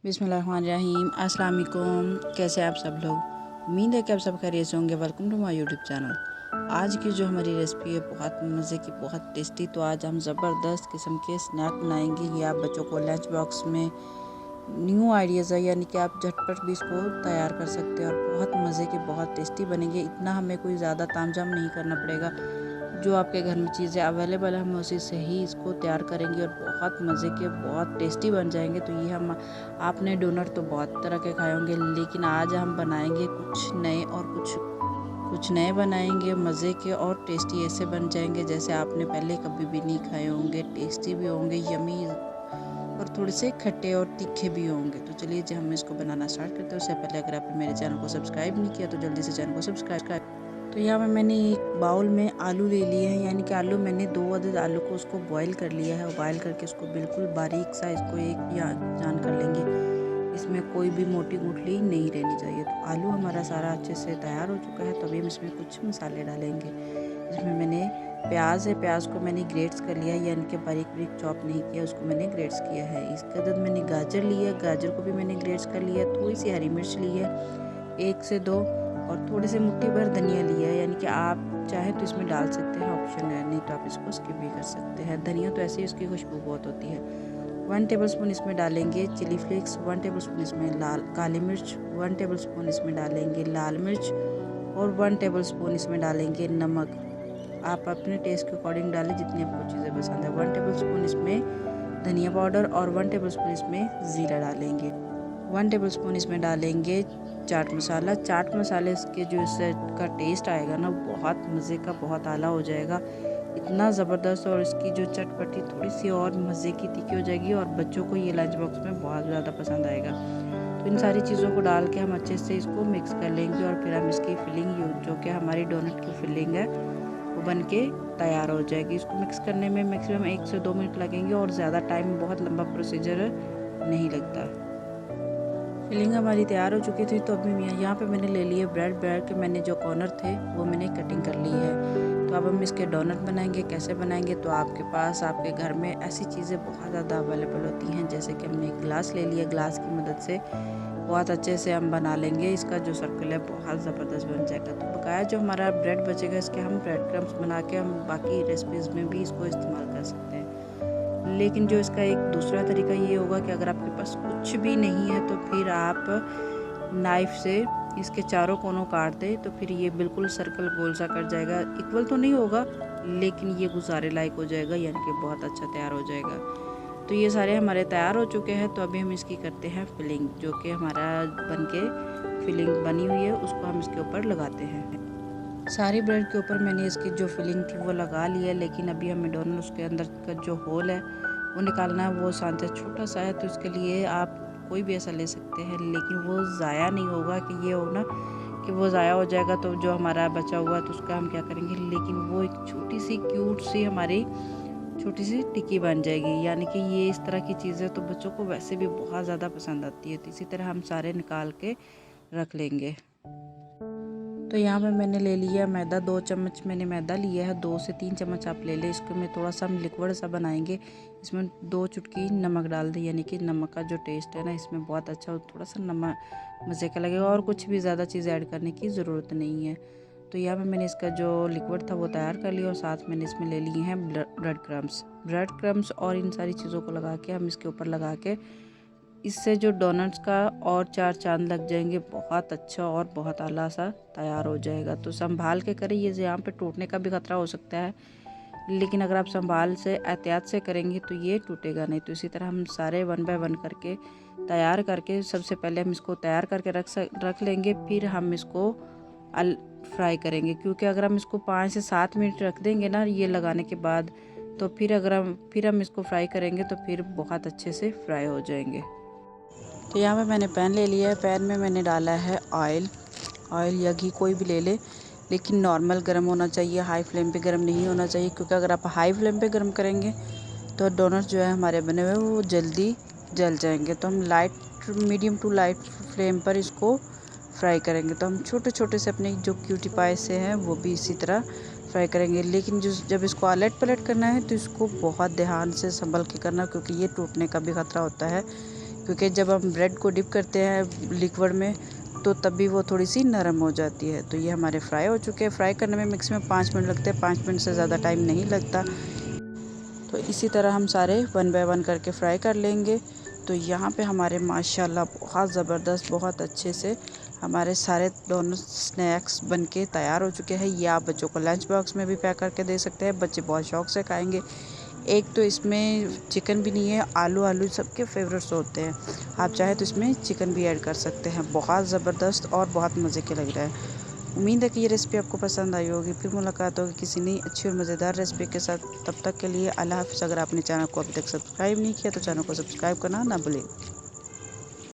बिस्मिल्लाहिर्रहमानिर्रहीम। अस्सलाम वालेकुम। कैसे हैं आप सब लोग? उम्मीद है कि आप सब खैरियत से होंगे। Welcome to my YouTube channel. आज की जो हमारी रेसिपी है बहुत मज़े की, बहुत टेस्टी। तो आज हम ज़बरदस्त किस्म के स्नैक बनाएंगे। ये आप बच्चों को लंच बॉक्स में न्यू आइडियाज़ है, यानी कि आप झटपट भी इसको तैयार कर सकते हैं और बहुत मज़े के, बहुत टेस्टी बनेंगे। इतना हमें कोई ज़्यादा तामझाम नहीं करना पड़ेगा। जो आपके घर में चीज़ें अवेलेबल है हम उसी से ही इसको तैयार करेंगे और बहुत मज़े के, बहुत टेस्टी बन जाएंगे। तो ये हम आपने डोनट तो बहुत तरह के खाए होंगे, लेकिन आज हम बनाएंगे कुछ नए और कुछ नए बनाएंगे, मज़े के और टेस्टी ऐसे बन जाएंगे जैसे आपने पहले कभी भी नहीं खाए होंगे। टेस्टी भी होंगे, यमी, और थोड़े से खट्टे और तीखे भी होंगे। तो चलिए जी हम इसको बनाना स्टार्ट करते हैं। उससे पहले अगर आपने मेरे चैनल को सब्सक्राइब नहीं किया तो जल्दी से चैनल को सब्सक्राइब। तो यहाँ पे मैंने एक बाउल में आलू ले लिए हैं, यानी कि आलू मैंने 2 अदद आलू को उसको बॉईल कर लिया है। बॉईल करके उसको बिल्कुल बारीक सा इसको एक या जान कर लेंगे। इसमें कोई भी मोटी गुठली नहीं रहनी चाहिए। तो आलू हमारा सारा अच्छे से तैयार हो चुका है। तो अभी हम इसमें कुछ मसाले डालेंगे। इसमें मैंने प्याज है, प्याज को मैंने ग्रेट्स कर लिया है, यानी कि बारीक बारीक चॉप नहीं किया, उसको मैंने ग्रेट्स किया है। इसके अदद मैंने गाजर लिया, गाजर को भी मैंने ग्रेट्स कर लिया। थोड़ी सी हरी मिर्च ली है, 1 से 2, और थोड़े से मुट्ठी भर धनिया लिया है, यानी कि आप चाहें तो इसमें डाल सकते हैं, ऑप्शन है, नहीं तो आप इसको स्किप भी कर सकते हैं। धनिया तो ऐसे ही उसकी खुशबू बहुत होती है। 1 टेबलस्पून इसमें डालेंगे चिली फ्लेक्स, 1 टेबलस्पून इसमें काली मिर्च, 1 टेबलस्पून इसमें डालेंगे लाल मिर्च, और 1 टेबलस्पून इसमें डालेंगे नमक। आप अपने टेस्ट के अकॉर्डिंग डालें जितनी आपको चीज़ें पसंद है। 1 टेबलस्पून इसमें धनिया पाउडर और 1 टेबलस्पून इसमें ज़ीरा डालेंगे। 1 टेबलस्पून इसमें डालेंगे चाट मसाला। चाट मसाले के जो इससे का टेस्ट आएगा ना, बहुत मज़े का, बहुत आला हो जाएगा, इतना ज़बरदस्त। और इसकी जो चटपटी थोड़ी सी और मज़े की तीखी हो जाएगी और बच्चों को ये लंच बॉक्स में बहुत ज़्यादा पसंद आएगा। तो इन सारी चीज़ों को डाल के हम अच्छे से इसको मिक्स कर लेंगे और फिर हम इसकी फिलिंग, जो कि हमारी डोनट की फिलिंग है, वो बन के तैयार हो जाएगी। इसको मिक्स करने में मैक्सिमम 1 से 2 मिनट लगेंगे और ज़्यादा टाइम, बहुत लंबा प्रोसीजर नहीं लगता। फिलिंग हमारी तैयार हो चुकी थी। तो अभी यहाँ पे मैंने ले लिए ब्रेड के मैंने जो कॉर्नर थे वो मैंने कटिंग कर ली है। तो अब हम इसके डोनट बनाएंगे। कैसे बनाएंगे? तो आपके पास, आपके घर में ऐसी चीज़ें बहुत ज़्यादा अवेलेबल होती हैं, जैसे कि हमने एक गिलास ले लिया, गिलास की मदद से बहुत अच्छे से हम बना लेंगे। इसका जो सर्कल है बहुत ज़बरदस्त बन जाएगा। तो बकाया जो हमारा ब्रेड बचेगा, इसके हम ब्रेड क्रम्स बना के हम बाकी रेसिपीज़ में भी इसको इस्तेमाल कर सकते हैं। लेकिन जो इसका एक दूसरा तरीका ये होगा कि अगर आपके पास कुछ भी नहीं है तो फिर आप नाइफ़ से इसके चारों कोनों काट दें, तो फिर ये बिल्कुल सर्कल गोल सा कट जाएगा। इक्वल तो नहीं होगा, लेकिन ये गुजारे लायक हो जाएगा, यानी कि बहुत अच्छा तैयार हो जाएगा। तो ये सारे हमारे तैयार हो चुके हैं। तो अभी हम इसकी करते हैं फिलिंग। जो कि हमारा बन के फिलिंग बनी हुई है उसको हम इसके ऊपर लगाते हैं। सारी ब्रेड के ऊपर मैंने इसकी जो फिलिंग थी वो लगा ली है, लेकिन अभी हमें दोनों उसके अंदर का जो होल है वो निकालना है। वो सांचा छोटा सा है, तो इसके लिए आप कोई भी ऐसा ले सकते हैं, लेकिन वो ज़ाया नहीं होगा कि ये हो ना कि वो ज़ाया हो जाएगा तो जो हमारा बचा हुआ तो उसका हम क्या करेंगे। लेकिन वो एक छोटी सी क्यूट सी हमारी छोटी सी टिक्की बन जाएगी, यानी कि ये इस तरह की चीज़ें तो बच्चों को वैसे भी बहुत ज़्यादा पसंद आती है। तो इसी तरह हम सारे निकाल के रख लेंगे। तो यहाँ पे मैंने ले लिया मैदा, 2 चम्मच मैंने मैदा लिया है, 2 से 3 चम्मच आप ले लें। इसको मैं थोड़ा सा हम लिक्विड सा बनाएंगे। इसमें 2 चुटकी नमक डाल दें, यानी कि नमक का जो टेस्ट है ना इसमें बहुत अच्छा, थोड़ा सा नमक मज़े का लगेगा और कुछ भी ज़्यादा चीज़ ऐड करने की ज़रूरत नहीं है। तो यहाँ पे मैंने इसका जो लिक्विड था वो तैयार कर लिया और साथ मैंने इसमें ले लिए हैं ब्रेड क्रम्स और इन सारी चीज़ों को लगा के हम इसके ऊपर लगा के, इससे जो डोनट्स का और 4 चांद लग जाएंगे। बहुत अच्छा और बहुत आला सा तैयार हो जाएगा। तो संभाल के करें, ये यहाँ पे टूटने का भी खतरा हो सकता है, लेकिन अगर आप संभाल से एहतियात से करेंगे तो ये टूटेगा नहीं। तो इसी तरह हम सारे 1 बाय 1 करके तैयार करके, सबसे पहले हम इसको तैयार करके रख लेंगे, फिर हम इसको फ्राई करेंगे। क्योंकि अगर हम इसको 5 से 7 मिनट रख देंगे ना ये लगाने के बाद, तो फिर हम इसको फ्राई करेंगे तो फिर बहुत अच्छे से फ्राई हो जाएंगे। तो यहाँ पे मैंने पैन ले लिया है। पैन में मैंने डाला है ऑयल या घी, कोई भी ले ले, लेकिन नॉर्मल गर्म होना चाहिए, हाई फ्लेम पे गर्म नहीं होना चाहिए। क्योंकि अगर आप हाई फ्लेम पे गर्म करेंगे तो डोनट जो है हमारे बने हुए वो जल्दी जल जाएंगे। तो हम मीडियम टू लाइट फ्लेम पर इसको फ्राई करेंगे। तो हम छोटे छोटे से अपने जो क्यूटी पाई से हैं वो भी इसी तरह फ्राई करेंगे। लेकिन जब इसको अलट पलट करना है तो इसको बहुत ध्यान से संभल के करना, क्योंकि ये टूटने का भी खतरा होता है। क्योंकि जब हम ब्रेड को डिप करते हैं लिक्विड में तो तब भी वो थोड़ी सी नरम हो जाती है। तो ये हमारे फ्राई हो चुके हैं। फ्राई करने में मैक्सिमम 5 मिनट लगते हैं, 5 मिनट से ज़्यादा टाइम नहीं लगता। तो इसी तरह हम सारे 1 बाय 1 करके फ्राई कर लेंगे। तो यहाँ पे हमारे माशाल्लाह बहुत ज़बरदस्त, बहुत अच्छे से हमारे सारे दोनों स्नैक्स बनके तैयार हो चुके हैं। ये आप बच्चों को लंच बॉक्स में भी पैक करके दे सकते हैं, बच्चे बहुत शौक से खाएंगे। एक तो इसमें चिकन भी नहीं है, आलू आलू सबके फेवरेट्स होते हैं। आप चाहे तो इसमें चिकन भी ऐड कर सकते हैं। बहुत ज़बरदस्त और बहुत मज़े के लग रहा है। उम्मीद है कि ये रेसिपी आपको पसंद आई होगी। फिर मुलाकात होगी किसी नई अच्छी और मज़ेदार रेसिपी के साथ। तब तक के लिए अल्लाह हाफ़िज़। अगर आपने चैनल को अभी तक सब्सक्राइब नहीं किया तो चैनल को सब्सक्राइब करना ना भूलें।